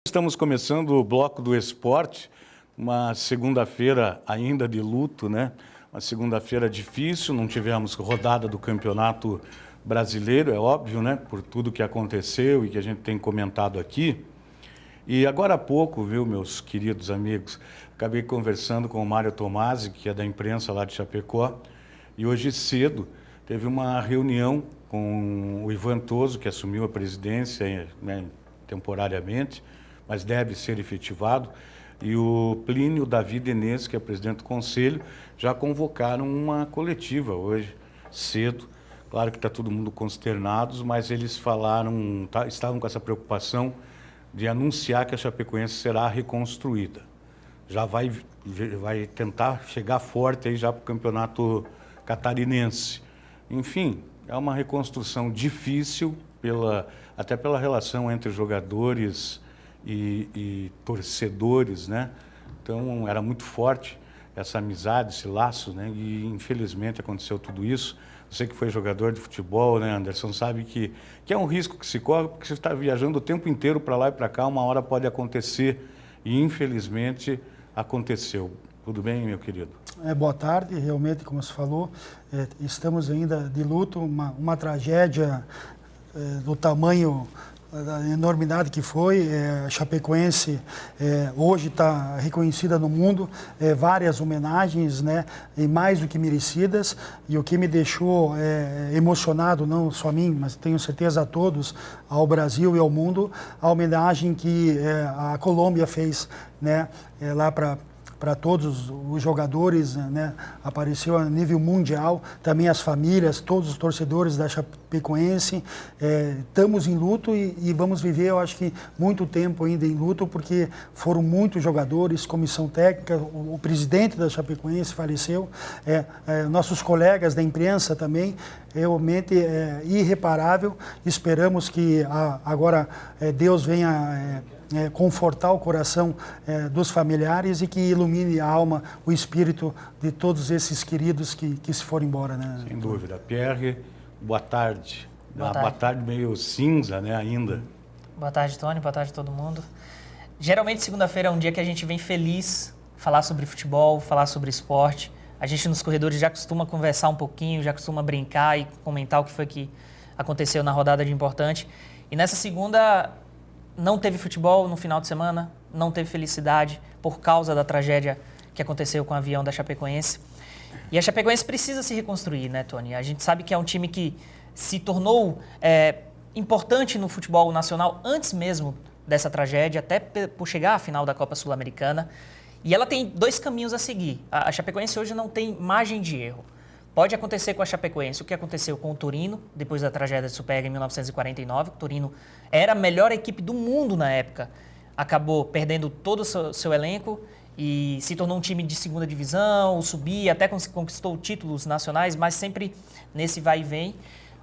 Estamos começando o Bloco do Esporte, uma segunda-feira ainda de luto, né? Uma segunda-feira difícil, não tivemos rodada do Campeonato Brasileiro, é óbvio, né? Por tudo que aconteceu e que a gente tem comentado aqui. E agora há pouco, viu, meus queridos amigos, acabei conversando com o Mário Tomasi, que é da imprensa lá de Chapecó, e hoje cedo teve uma reunião com o Ivan Toso, que assumiu a presidência, né, temporariamente, mas deve ser efetivado, e o Plínio Davi Denez, que é presidente do Conselho, já convocaram uma coletiva hoje, cedo. Claro que está todo mundo consternados, mas eles falaram, estavam com essa preocupação de anunciar que a Chapecoense será reconstruída. Já vai tentar chegar forte aí já para o campeonato catarinense. Enfim, é uma reconstrução difícil, até pela relação entre jogadores e torcedores, né? Então era muito forte essa amizade, esse laço, né? E infelizmente aconteceu tudo isso. Você que foi jogador de futebol, né, Anderson, sabe que é um risco que se corre, porque você está viajando o tempo inteiro para lá e para cá, uma hora pode acontecer, e infelizmente aconteceu. Tudo bem, meu querido? Boa tarde, realmente, como você falou, estamos ainda de luto, uma tragédia do tamanho, da enormidade que foi. A Chapecoense hoje está reconhecida no mundo, várias homenagens, né, e mais do que merecidas, e o que me deixou emocionado, não só a mim, mas tenho certeza a todos, ao Brasil e ao mundo, a homenagem que a Colômbia fez, né, lá para todos os jogadores, né? Apareceu a nível mundial, também as famílias, todos os torcedores da Chapecoense. Estamos em luto e vamos viver, eu acho que, muito tempo ainda em luto, porque foram muitos jogadores, comissão técnica, o presidente da Chapecoense faleceu, nossos colegas da imprensa também, realmente irreparável. Esperamos que agora Deus venha confortar o coração dos familiares e que ilumine a alma, o espírito de todos esses queridos que se foram embora, né? Sem dúvida. Pierre, boa tarde. Boa tarde. Boa tarde meio cinza, né, ainda. Boa tarde, Tony. Boa tarde, todo mundo. Geralmente, segunda-feira é um dia que a gente vem feliz falar sobre futebol, falar sobre esporte. A gente nos corredores já costuma conversar um pouquinho, já costuma brincar e comentar o que foi que aconteceu na rodada de importante. E nessa segunda, não teve futebol no final de semana, não teve felicidade por causa da tragédia que aconteceu com o avião da Chapecoense. E a Chapecoense precisa se reconstruir, né, Tony? A gente sabe que é um time que se tornou importante no futebol nacional antes mesmo dessa tragédia, até por chegar à final da Copa Sul-Americana. E ela tem dois caminhos a seguir. A Chapecoense hoje não tem margem de erro. Pode acontecer com a Chapecoense o que aconteceu com o Torino, depois da tragédia de Superga em 1949. O Torino era a melhor equipe do mundo na época. Acabou perdendo todo o seu elenco e se tornou um time de segunda divisão, subia, até conquistou títulos nacionais, mas sempre nesse vai e vem.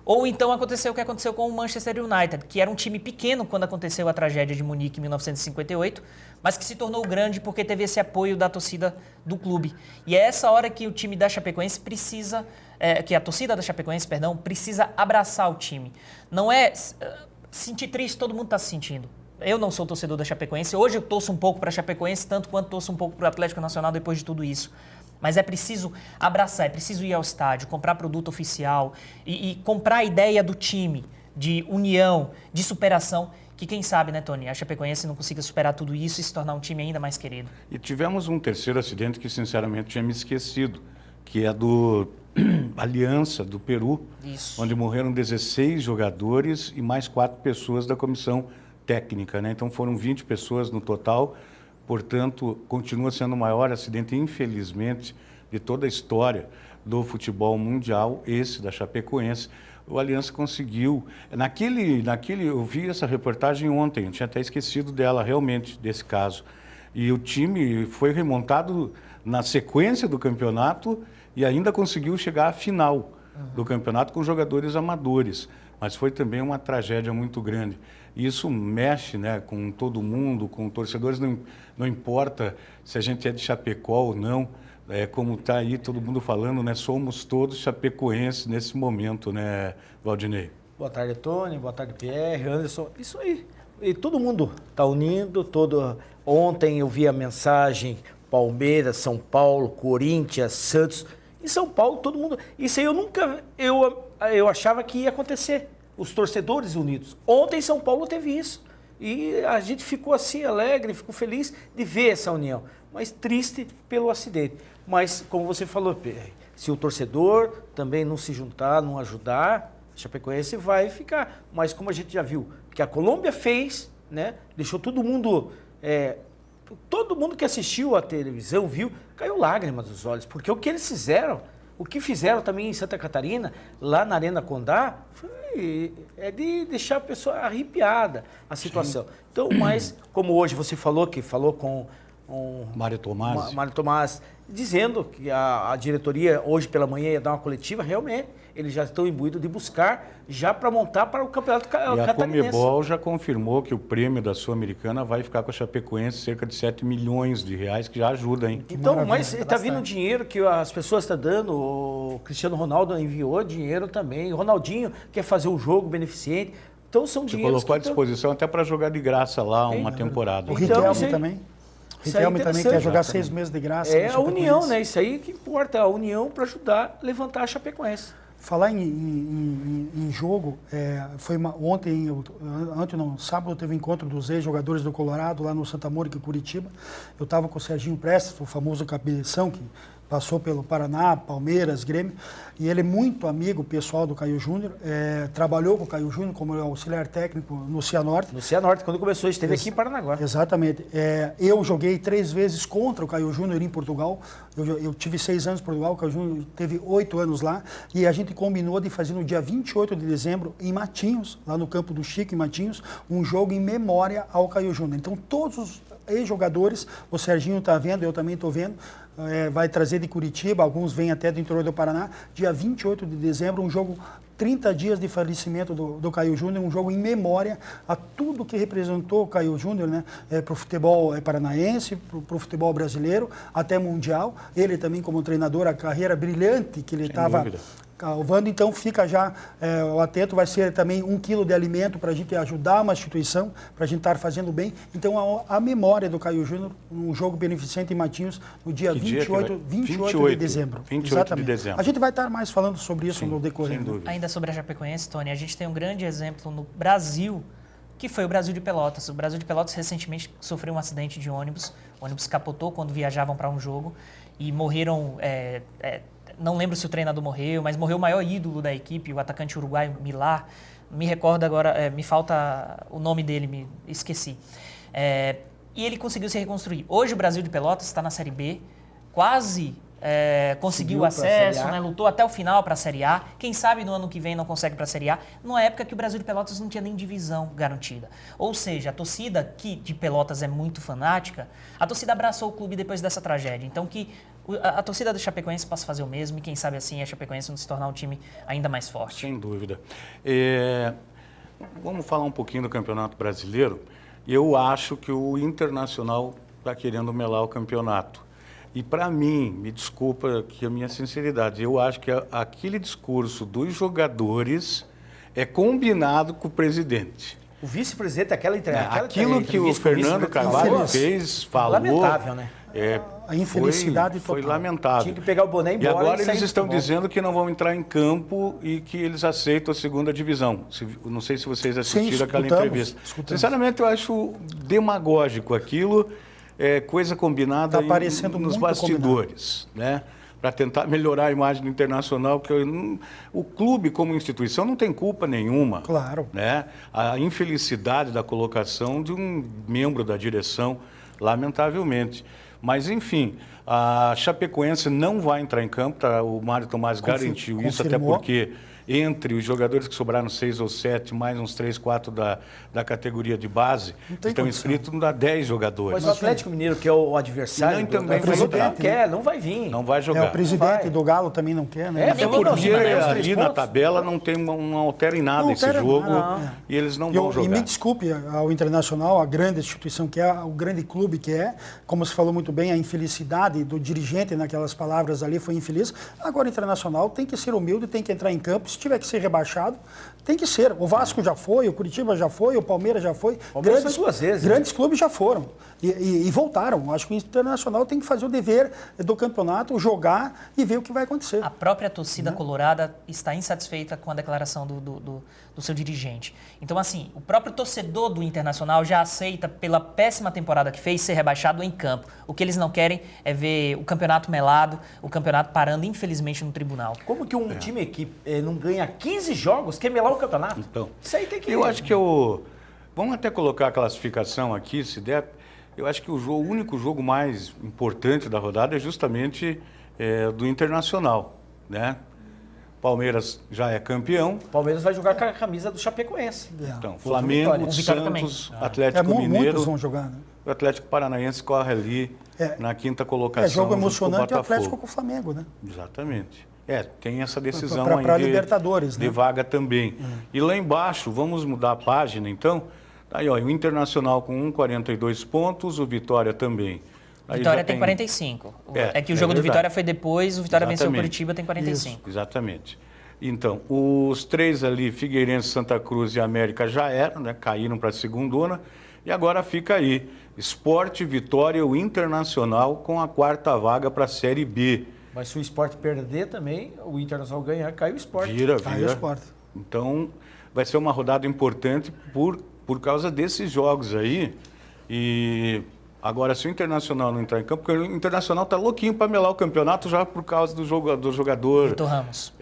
Ou então aconteceu o que aconteceu com o Manchester United, que era um time pequeno quando aconteceu a tragédia de Munique em 1958, mas que se tornou grande porque teve esse apoio da torcida do clube. E é essa hora que o time da Chapecoense precisa, que a torcida da Chapecoense, perdão, precisa abraçar o time. Não é sentir triste, todo mundo está se sentindo. Eu não sou torcedor da Chapecoense, hoje eu torço um pouco para a Chapecoense, tanto quanto torço um pouco para o Atlético Nacional depois de tudo isso. Mas é preciso abraçar, é preciso ir ao estádio, comprar produto oficial e comprar a ideia do time, de união, de superação, que quem sabe, né, Tony, a Chapecoense não consiga superar tudo isso e se tornar um time ainda mais querido. E tivemos um terceiro acidente que, sinceramente, tinha me esquecido, que é do Aliança, do Peru, Isso. Onde morreram 16 jogadores e mais 4 pessoas da comissão técnica, né? Então foram 20 pessoas no total. Portanto, continua sendo o maior acidente, infelizmente, de toda a história do futebol mundial, esse da Chapecoense. O Aliança conseguiu. Eu vi essa reportagem ontem, eu tinha até esquecido dela, realmente, desse caso. E o time foi remontado na sequência do campeonato e ainda conseguiu chegar à final do campeonato com jogadores amadores. Mas foi também uma tragédia muito grande. E isso mexe, né, com todo mundo, com torcedores, não importa se a gente é de Chapecó ou não, como está aí todo mundo falando, né, somos todos chapecoenses nesse momento, né, Valdinei? Boa tarde, Tony. Boa tarde, Pierre, Anderson. Isso aí. E todo mundo está unindo, ontem eu vi a mensagem, Palmeiras, São Paulo, Corinthians, Santos. Em São Paulo, todo mundo... Isso aí eu achava que ia acontecer, os torcedores unidos. Ontem em São Paulo teve isso. E a gente ficou assim, alegre, ficou feliz de ver essa união. Mas triste pelo acidente. Mas, como você falou, se o torcedor também não se juntar, não ajudar, a Chapecoense vai ficar. Mas como a gente já viu, que a Colômbia fez, né, deixou todo mundo que assistiu à televisão, viu, caiu lágrimas dos olhos. Porque o que eles fizeram, o que fizeram também em Santa Catarina, lá na Arena Condá, é de deixar a pessoa arrepiada a situação. Sim. Então, mas, como hoje você falou, que falou com Mário Tomás, dizendo que a diretoria hoje pela manhã ia dar uma coletiva, realmente, eles já estão imbuídos de buscar já para montar para o campeonato catarinense. E a Conmebol já confirmou que o prêmio da Sul-Americana vai ficar com a Chapecoense cerca de 7 milhões de reais, que já ajuda, hein? Então, mas está vindo dinheiro que as pessoas estão dando, o Cristiano Ronaldo enviou dinheiro também, o Ronaldinho quer fazer um jogo beneficente, então são dinheiros... Você colocou à disposição até para jogar de graça lá uma temporada. O Riquelme também. Riquelme também quer jogar 6 meses de graça. É a união, né? Isso aí que importa, a união para ajudar a levantar a Chapecoense. Falar em jogo, sábado teve um encontro dos ex-jogadores do Colorado lá no Santa Mônica, Curitiba. Eu estava com o Serginho Prestes, o famoso cabeção, que passou pelo Paraná, Palmeiras, Grêmio, e ele é muito amigo pessoal do Caio Júnior, trabalhou com o Caio Júnior como auxiliar técnico no Cianorte. No Cianorte, quando começou, esteve aqui em Paranaguá. Exatamente. Eu joguei 3 vezes contra o Caio Júnior em Portugal, eu tive 6 anos em Portugal, o Caio Júnior teve 8 anos lá, e a gente combinou de fazer no dia 28 de dezembro, em Matinhos, lá no campo do Chico, em Matinhos, um jogo em memória ao Caio Júnior. Então, todos os ex-jogadores, o Serginho está vendo, eu também estou vendo, vai trazer de Curitiba, alguns vêm até do interior do Paraná, dia 28 de dezembro, um jogo 30 dias de falecimento do Caio Júnior, um jogo em memória a tudo que representou o Caio Júnior, né, para o futebol paranaense, para o futebol brasileiro, até mundial. Ele também como treinador, a carreira brilhante que ele estava calvando, então fica já o atento, vai ser também 1 quilo de alimento para a gente ajudar uma instituição, para a gente estar fazendo bem. Então a memória do Caio Júnior, um jogo beneficente em Matinhos, no dia 28 de dezembro. 28 Exatamente. de dezembro. A gente vai estar mais falando sobre isso no decorrer. Ainda sobre a Chapecoense, Tony, a gente tem um grande exemplo no Brasil, que foi o Brasil de Pelotas. O Brasil de Pelotas recentemente sofreu um acidente de ônibus. O ônibus capotou quando viajavam para um jogo e morreram... não lembro se o treinador morreu, mas morreu o maior ídolo da equipe, o atacante uruguaio Millar. Me recordo agora, me falta o nome dele, esqueci. E ele conseguiu se reconstruir. Hoje o Brasil de Pelotas está na Série B, quase conseguiu acesso, né, lutou até o final para a Série A. Quem sabe no ano que vem não consegue para a Série A, numa época que o Brasil de Pelotas não tinha nem divisão garantida. Ou seja, a torcida que de Pelotas é muito fanática, a torcida abraçou o clube depois dessa tragédia. Então que a torcida do Chapecoense possa fazer o mesmo e quem sabe assim a Chapecoense não se tornar um time ainda mais forte. Sem dúvida. Vamos falar um pouquinho do Campeonato Brasileiro. Eu acho que o Internacional está querendo melar o campeonato. E para mim, me desculpa aqui a minha sinceridade, eu acho que aquele discurso dos jogadores é combinado com o presidente. O vice-presidente, aquilo que o Fernando Carvalho fez, falou... Lamentável, né? A infelicidade foi lamentável. Tinha que pegar o boné e ir embora. E agora eles estão dizendo que não vão entrar em campo e que eles aceitam a segunda divisão. Não sei se vocês assistiram aquela entrevista. Sinceramente, eu acho demagógico aquilo, coisa combinada nos bastidores, né? Para tentar melhorar a imagem do Internacional, porque o clube como instituição não tem culpa nenhuma. Claro. Né? A infelicidade da colocação de um membro da direção, lamentavelmente. Mas, enfim, a Chapecoense não vai entrar em campo, tá? O Mário Tomás garantiu isso, até porque entre os jogadores que sobraram 6 ou 7, mais uns 3, 4 da categoria de base, estão inscritos, não dá 10 jogadores. Mas o Atlético Mineiro, que é o adversário, também falou que não quer, não vai vir. Não vai jogar. O presidente do Galo também não quer, né? Porque ali na tabela não altera em nada esse jogo e eles não vão jogar. E me desculpe ao Internacional, a grande instituição que é, o grande clube que é, como se falou muito bem, a infelicidade do dirigente naquelas palavras ali foi infeliz. Agora o Internacional tem que ser humilde, tem que entrar em campo. Se tiver que ser rebaixado, tem que ser. O Vasco já foi, o Curitiba já foi, o Palmeiras já foi. Palmeiras foi 2 vezes. Grandes clubes já foram e voltaram. Acho que o Internacional tem que fazer o dever do campeonato, jogar e ver o que vai acontecer. A própria torcida colorada está insatisfeita com a declaração do seu dirigente. Então, assim, o próprio torcedor do Internacional já aceita, pela péssima temporada que fez, ser rebaixado em campo. O que eles não querem é ver o campeonato melado, o campeonato parando, infelizmente, no tribunal. Como que um time aqui não ganha 15 jogos, quer melar o campeonato? Então, isso aí tem que... eu acho que vamos até colocar a classificação aqui, se der. Eu acho que o único jogo mais importante da rodada é justamente do Internacional, né? Palmeiras já é campeão. Palmeiras vai jogar com a camisa do Chapecoense. Então, Flamengo, Santos, Atlético Mineiro. Muitos vão jogar, né? O Atlético Paranaense corre ali na quinta colocação. É jogo emocionante o o Atlético com o Flamengo, né? Exatamente. Tem essa decisão Para aí Libertadores, de vaga também. E lá embaixo, vamos mudar a página então. Aí, ó, o Internacional com 42 pontos, o Vitória também. Aí Vitória tem 45. É que o jogo do Vitória foi depois, o Vitória venceu o Curitiba, tem 45. Isso, exatamente. Então, os 3 ali, Figueirense, Santa Cruz e América já eram, né? Caíram para a segundona. E agora fica aí, Sport, Vitória, o Internacional com a 4ª vaga para a Série B. Mas se o Sport perder também, o Internacional ganhar, cai o Sport. Cai o Sport. Então, vai ser uma rodada importante por causa desses jogos aí. E agora, se o Internacional não entrar em campo, porque o Internacional está louquinho para melar o campeonato já por causa do jogador Vitor Ramos.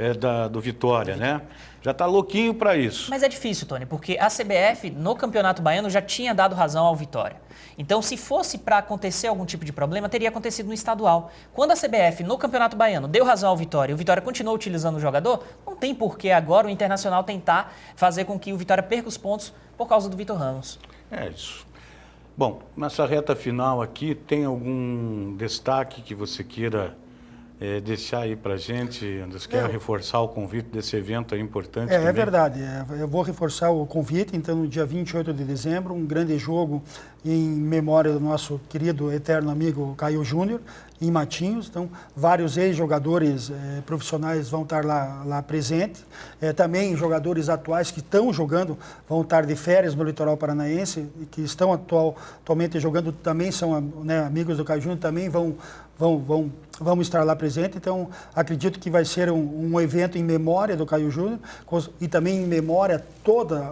Do Vitória, né? Já está louquinho para isso. Mas é difícil, Tony, porque a CBF, no Campeonato Baiano, já tinha dado razão ao Vitória. Então, se fosse para acontecer algum tipo de problema, teria acontecido no estadual. Quando a CBF, no Campeonato Baiano, deu razão ao Vitória e o Vitória continuou utilizando o jogador, não tem por que agora o Internacional tentar fazer com que o Vitória perca os pontos por causa do Vitor Ramos. É isso. Bom, nessa reta final aqui, tem algum destaque que você queira deixar aí para a gente? Você quer reforçar o convite desse evento aí importante também? É verdade. Eu vou reforçar o convite. Então, no dia 28 de dezembro, um grande jogo em memória do nosso querido, eterno amigo Caio Júnior, em Matinhos. Então, vários ex-jogadores profissionais vão estar lá presentes. Também jogadores atuais que estão jogando vão estar de férias no litoral paranaense e que estão atualmente jogando também são amigos do Caio Júnior, também vão estar lá presentes. Então, acredito que vai ser um evento em memória do Caio Júnior e também em memória toda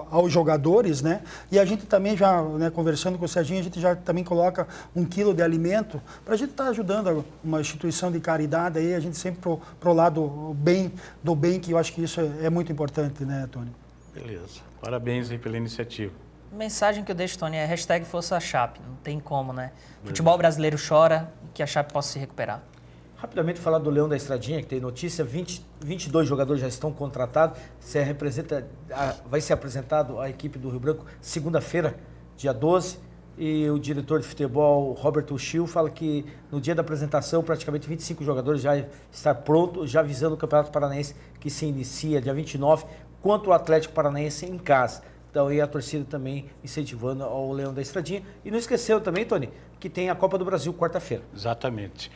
aos jogadores, né? E a gente também já, conversando com o Serginho, a gente já também coloca 1 quilo de alimento para a gente estar ajudando uma instituição de caridade aí, a gente sempre pro lado do bem, que eu acho que isso é muito importante, né, Tony? Beleza. Parabéns aí pela iniciativa. A mensagem que eu deixo, Tony, é #Força Chape. Não tem como, né? Futebol brasileiro chora, que a Chape possa se recuperar. Rapidamente falar do Leão da Estradinha, que tem notícia, 22 jogadores já estão contratados, vai ser apresentado a equipe do Rio Branco segunda-feira, dia 12, e o diretor de futebol, Roberto Schill, fala que no dia da apresentação praticamente 25 jogadores já estão prontos, já visando o Campeonato Paranaense, que se inicia dia 29, contra o Atlético Paranaense em casa. Então, e a torcida também incentivando ao Leão da Estradinha. E não esqueceu também, Tony, que tem a Copa do Brasil quarta-feira. Exatamente.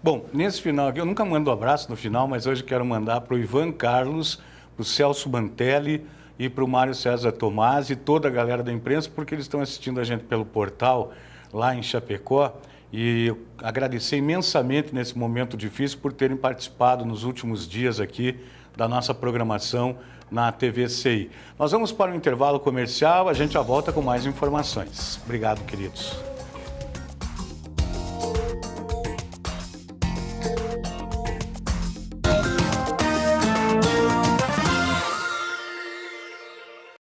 Bom, nesse final aqui, eu nunca mando abraço no final, mas hoje quero mandar para o Ivan Carlos, para o Celso Mantelli e para o Mário César Tomás e toda a galera da imprensa, porque eles estão assistindo a gente pelo portal lá em Chapecó. E eu agradecer imensamente nesse momento difícil por terem participado nos últimos dias aqui da nossa programação na TV CI. Nós vamos para o intervalo comercial, a gente já volta com mais informações. Obrigado, queridos.